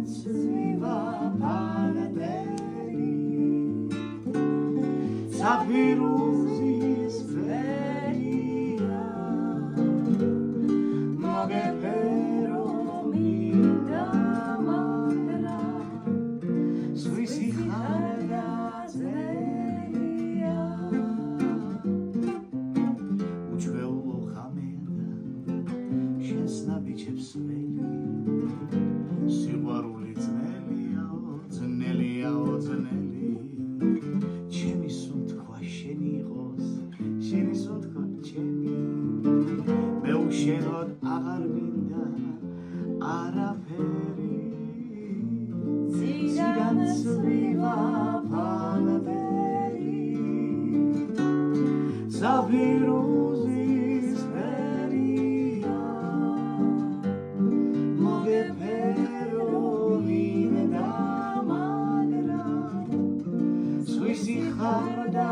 ცვივა ფანადერი საფირუზის ფერია მოგეფერო მინდა მაგრამ სხვისი ხარ ძნელია უჩვეულო ხამედა შენს ნაბიჯებს ველი სიყვარული ძნელიაო ძნელი ჩემი სუნთქვა შენი იყოს შენი სუნთქვა ჩემი მე უშენოდ აღარ მინდა არაფერი ციდან ცვივა ფანადერი საფირუზის ფერია მოგეფერო მინდა მაგრამ სხვისი ხარ და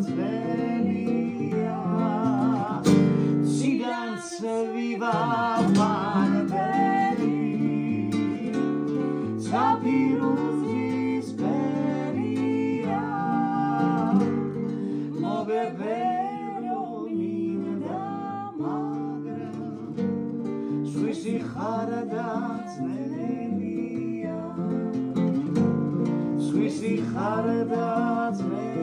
ძნელია ციდან ცვივა ფანადერი საფირუზის ფერია მოგეფერო მინდა მაგრამ სხვისი ხარ და ძნელია სხვისი ხარ და ძნელია